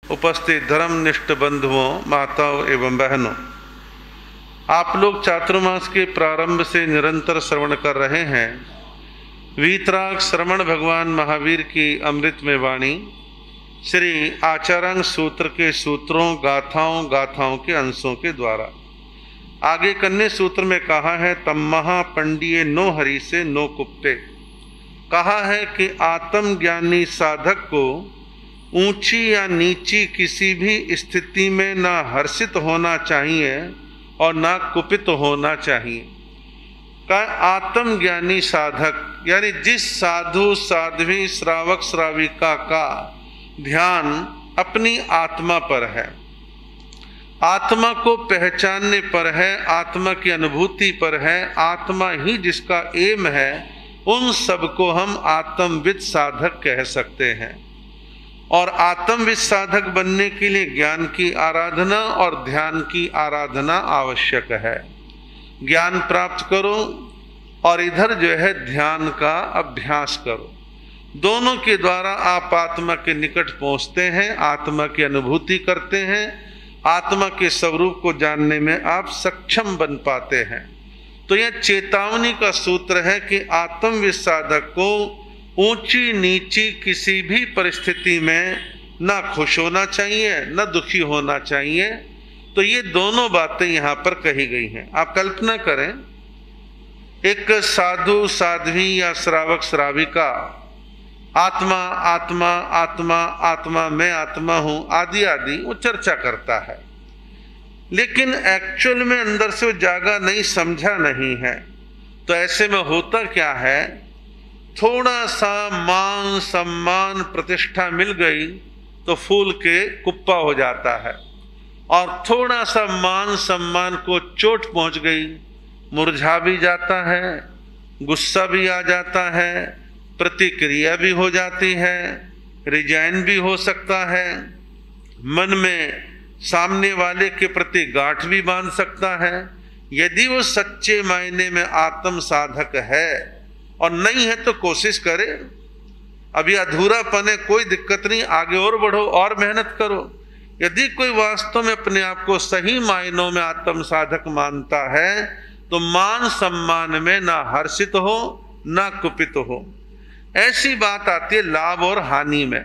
उपस्थित धर्मनिष्ठ बंधुओं, माताओं एवं बहनों, आप लोग चातुर्मास के प्रारंभ से निरंतर श्रवण कर रहे हैं वीतराग श्रवण भगवान महावीर की अमृतमय वाणी श्री आचारांग सूत्र के सूत्रों, गाथाओं के अंशों के द्वारा। आगे कन्या सूत्र में कहा है, तम्महा पंडिये नो हरि से नो कुप्ते। कहा है कि आत्मज्ञानी साधक को ऊंची या नीची किसी भी स्थिति में ना हर्षित होना चाहिए और ना कुपित होना चाहिए। का आत्मज्ञानी साधक यानी जिस साधु साध्वी श्रावक श्राविका का ध्यान अपनी आत्मा पर है, आत्मा को पहचानने पर है, आत्मा की अनुभूति पर है, आत्मा ही जिसका एम है, उन सबको हम आत्मविद साधक कह सकते हैं। और आत्मविद साधक बनने के लिए ज्ञान की आराधना और ध्यान की आराधना आवश्यक है। ज्ञान प्राप्त करो और इधर जो है ध्यान का अभ्यास करो। दोनों के द्वारा आप आत्मा के निकट पहुंचते हैं, आत्मा की अनुभूति करते हैं, आत्मा के स्वरूप को जानने में आप सक्षम बन पाते हैं। तो यह चेतावनी का सूत्र है कि आत्मविद साधक को ऊंची नीची किसी भी परिस्थिति में ना खुश होना चाहिए, न दुखी होना चाहिए। तो ये दोनों बातें यहाँ पर कही गई हैं। आप कल्पना करें, एक साधु साध्वी या श्रावक श्राविका आत्मा आत्मा आत्मा आत्मा, मैं आत्मा हूँ आदि आदि वो चर्चा करता है, लेकिन एक्चुअल में अंदर से वो जागा नहीं, समझा नहीं है। तो ऐसे में होता क्या है, थोड़ा सा मान सम्मान प्रतिष्ठा मिल गई तो फूल के कुप्पा हो जाता है, और थोड़ा सा मान सम्मान को चोट पहुंच गई, मुरझा भी जाता है, गुस्सा भी आ जाता है, प्रतिक्रिया भी हो जाती है, रिजाइन भी हो सकता है, मन में सामने वाले के प्रति गांठ भी बांध सकता है। यदि वो सच्चे मायने में आत्म साधक है, और नहीं है तो कोशिश करे, अभी अधूरापन है, कोई दिक्कत नहीं, आगे और बढ़ो और मेहनत करो। यदि कोई वास्तव में अपने आप को सही मायनों में आत्म साधक मानता है तो मान सम्मान में ना हर्षित हो ना कुपित हो। ऐसी बात आती है लाभ और हानि में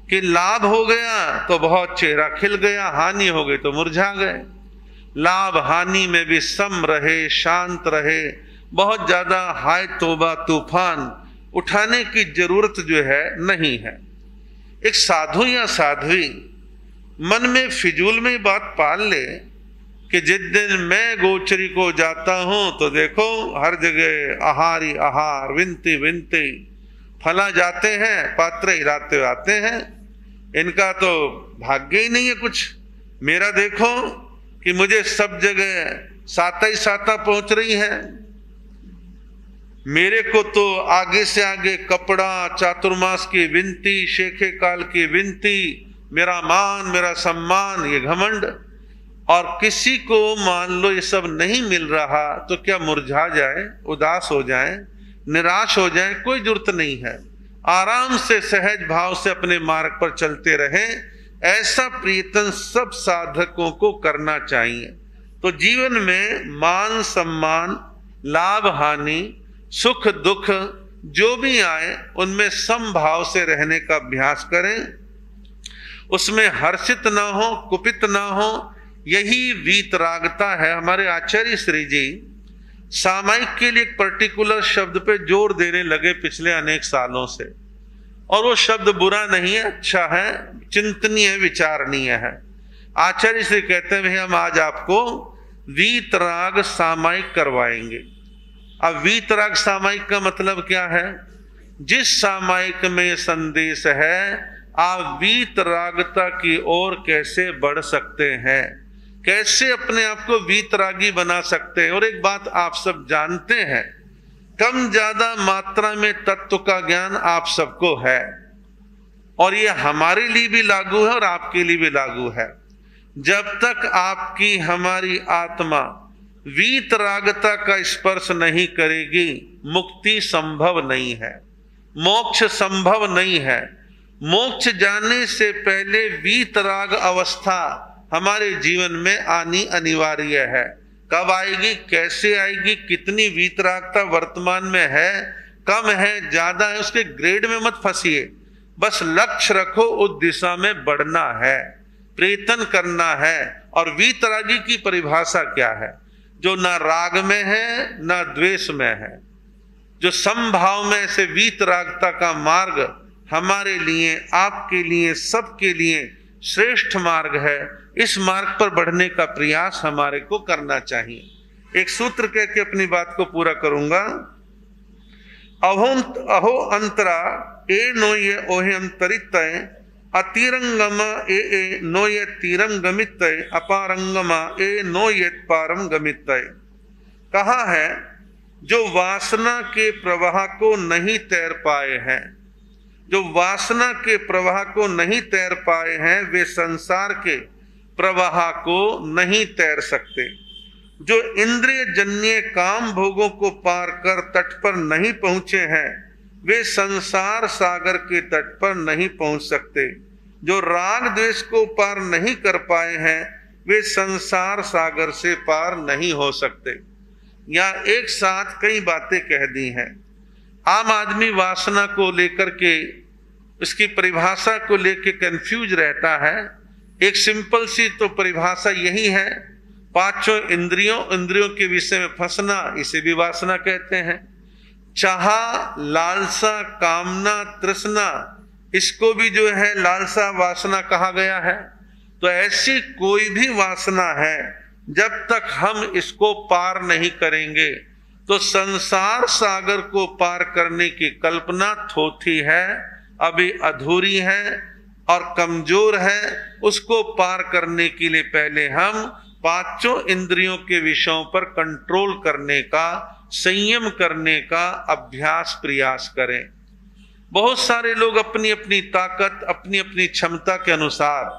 कि लाभ हो गया तो बहुत चेहरा खिल गया, हानि हो गई तो मुरझा गए। लाभ हानि में भी सम रहे, शांत रहे, बहुत ज्यादा हाय तौबा तूफान उठाने की जरूरत जो है नहीं है। एक साधु या साध्वी मन में फिजूल में बात पाल ले कि जिस दिन मैं गोचरी को जाता हूं तो देखो हर जगह आहार ही आहार, विनती विनती, फला जाते हैं पात्र हिलाते आते हैं, इनका तो भाग्य ही नहीं है कुछ। मेरा देखो कि मुझे सब जगह साता ही साता पहुंच रही है, मेरे को तो आगे से आगे कपड़ा, चातुर्मास की विनती, शेखे काल की विनती, मेरा मान मेरा सम्मान, ये घमंड। और किसी को मान लो ये सब नहीं मिल रहा तो क्या मुरझा जाए, उदास हो जाए, निराश हो जाए? कोई जरूरत नहीं है। आराम से सहज भाव से अपने मार्ग पर चलते रहे। ऐसा प्रयत्न सब साधकों को करना चाहिए। तो जीवन में मान सम्मान, लाभ हानि, सुख दुख जो भी आए उनमें समभाव से रहने का अभ्यास करें, उसमें हर्षित ना हो, कुपित ना हो। यही वीतरागता है। हमारे आचार्य श्री जी सामायिक के लिए एक पर्टिकुलर शब्द पे जोर देने लगे पिछले अनेक सालों से, और वो शब्द बुरा नहीं है, अच्छा है, चिंतनीय, विचारणीय है। आचार्य श्री कहते हैं हम आज आपको वीतराग सामायिक करवाएंगे। अब वीतराग सामायिक का मतलब क्या है? जिस सामायिक में संदेश है आप वीतरागता की ओर कैसे बढ़ सकते हैं, कैसे अपने आप को वीतरागी बना सकते हैं। और एक बात आप सब जानते हैं, कम ज्यादा मात्रा में तत्व का ज्ञान आप सबको है, और ये हमारे लिए भी लागू है और आपके लिए भी लागू है। जब तक आपकी हमारी आत्मा वीतरागता का स्पर्श नहीं करेगी, मुक्ति संभव नहीं है, मोक्ष संभव नहीं है। मोक्ष जाने से पहले वीतराग अवस्था हमारे जीवन में आनी अनिवार्य है। कब आएगी, कैसे आएगी, कितनी वीतरागता वर्तमान में है, कम है, ज्यादा है, उसके ग्रेड में मत फंसिए। बस लक्ष्य रखो, उस दिशा में बढ़ना है, प्रयत्न करना है। और वीतरागी की परिभाषा क्या है? जो ना राग में है ना द्वेष में है, जो समभाव में से वीतरागता का मार्ग हमारे लिए, आपके लिए, सबके लिए श्रेष्ठ मार्ग है। इस मार्ग पर बढ़ने का प्रयास हमारे को करना चाहिए। एक सूत्र कह के अपनी बात को पूरा करूंगा। अहो अंतरा ए नो ये ओहे अंतरित अतिरंगम ए नो ये तीरंगमित अपारंगमा ए नो ये पारम गमित। कहा है, जो वासना के प्रवाह को नहीं तैर पाए हैं, जो वासना के प्रवाह को नहीं तैर पाए हैं, वे संसार के प्रवाह को नहीं तैर सकते। जो इंद्रिय जन्य काम भोगों को पार कर तट पर नहीं पहुंचे हैं, वे संसार सागर के तट पर नहीं पहुंच सकते। जो राग द्वेष को पार नहीं कर पाए हैं, वे संसार सागर से पार नहीं हो सकते। या एक साथ कई बातें कह दी हैं। आम आदमी वासना को लेकर के, इसकी परिभाषा को लेकर कंफ्यूज रहता है। एक सिंपल सी तो परिभाषा यही है, पांचों इंद्रियों के विषय में फंसना, इसे भी वासना कहते हैं। चाह, लालसा, कामना, तृष्णा, इसको भी जो है लालसा वासना कहा गया है। तो ऐसी कोई भी वासना है, जब तक हम इसको पार नहीं करेंगे तो संसार सागर को पार करने की कल्पना थोथी है, अभी अधूरी है और कमजोर है। उसको पार करने के लिए पहले हम पांचों इंद्रियों के विषयों पर कंट्रोल करने का, संयम करने का अभ्यास प्रयास करें। बहुत सारे लोग अपनी अपनी ताकत, अपनी अपनी क्षमता के अनुसार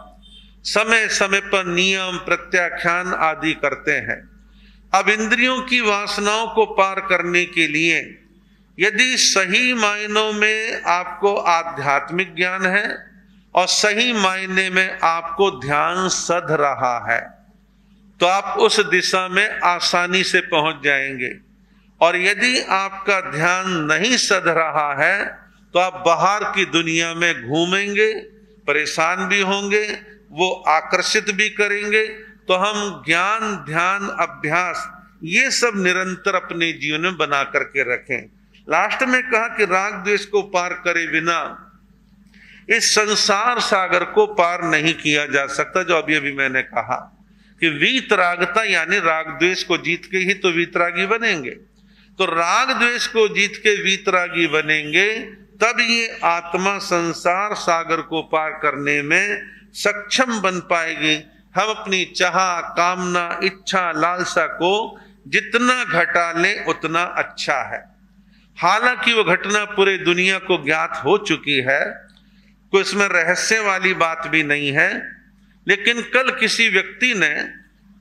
समय समय पर नियम, प्रत्याख्यान आदि करते हैं। अब इंद्रियों की वासनाओं को पार करने के लिए यदि सही मायनों में आपको आध्यात्मिक ज्ञान है और सही मायने में आपको ध्यान सध रहा है, तो आप उस दिशा में आसानी से पहुंच जाएंगे। और यदि आपका ध्यान नहीं सध रहा है तो आप बाहर की दुनिया में घूमेंगे, परेशान भी होंगे, वो आकर्षित भी करेंगे। तो हम ज्ञान, ध्यान, अभ्यास ये सब निरंतर अपने जीवन में बना करके रखें। लास्ट में कहा कि राग द्वेष को पार करे बिना इस संसार सागर को पार नहीं किया जा सकता। जो अभी अभी मैंने कहा कि वीतरागता यानी राग द्वेष को जीत के ही तो वीतरागी बनेंगे। तो राग द्वेष को जीत के वीतरागी बनेंगे, तब ये आत्मा संसार सागर को पार करने में सक्षम बन पाएगी। हम अपनी चाह, कामना, इच्छा, लालसा को जितना घटा लें उतना अच्छा है। हालांकि वो घटना पूरे दुनिया को ज्ञात हो चुकी है, कोई इसमें रहस्य वाली बात भी नहीं है। लेकिन कल किसी व्यक्ति ने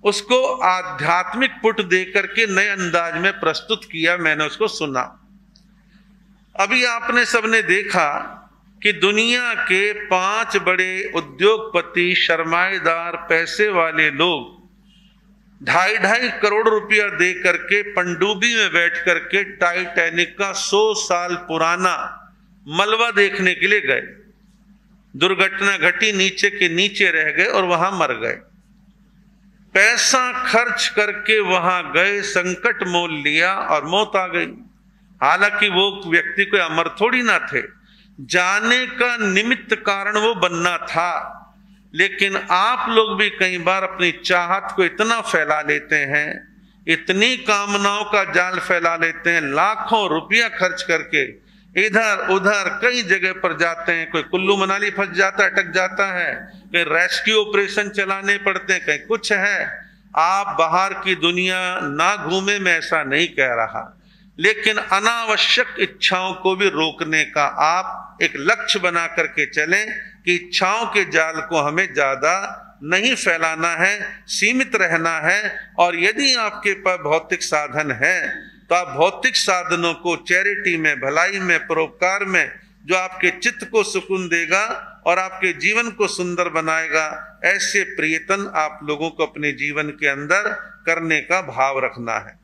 उसको आध्यात्मिक पुट दे करके नए अंदाज में प्रस्तुत किया, मैंने उसको सुना। अभी आपने सबने देखा कि दुनिया के 5 बड़े उद्योगपति, सरमाएदार, पैसे वाले लोग 2.5 करोड़ रुपया दे करके पनडुब्बी में बैठ करके टाइटैनिक का 100 साल पुराना मलबा देखने के लिए गए। दुर्घटना घटी, नीचे के नीचे रह गए और वहां मर गए। पैसा खर्च करके वहां गए, संकट मोल लिया और मौत आ गई। हालांकि वो व्यक्ति कोई अमर थोड़ी ना थे, जाने का निमित्त कारण वो बनना था। लेकिन आप लोग भी कई बार अपनी चाहत को इतना फैला लेते हैं, इतनी कामनाओं का जाल फैला लेते हैं, लाखों रुपया खर्च करके इधर उधर कई जगह पर जाते हैं। कोई कुल्लू मनाली फंस जाता है, अटक जाता है, कहीं रेस्क्यू ऑपरेशन चलाने पड़ते हैं, कहीं कुछ है। आप बाहर की दुनिया ना घूमे, मैं ऐसा नहीं कह रहा, लेकिन अनावश्यक इच्छाओं को भी रोकने का आप एक लक्ष्य बना करके चलें कि इच्छाओं के जाल को हमें ज्यादा नहीं फैलाना है, सीमित रहना है। और यदि आपके पास भौतिक साधन है तो आप भौतिक साधनों को चैरिटी में, भलाई में, परोपकार में जो आपके चित्त को सुकून देगा और आपके जीवन को सुंदर बनाएगा। ऐसे प्रयत्न आप लोगों को अपने जीवन के अंदर करने का भाव रखना है।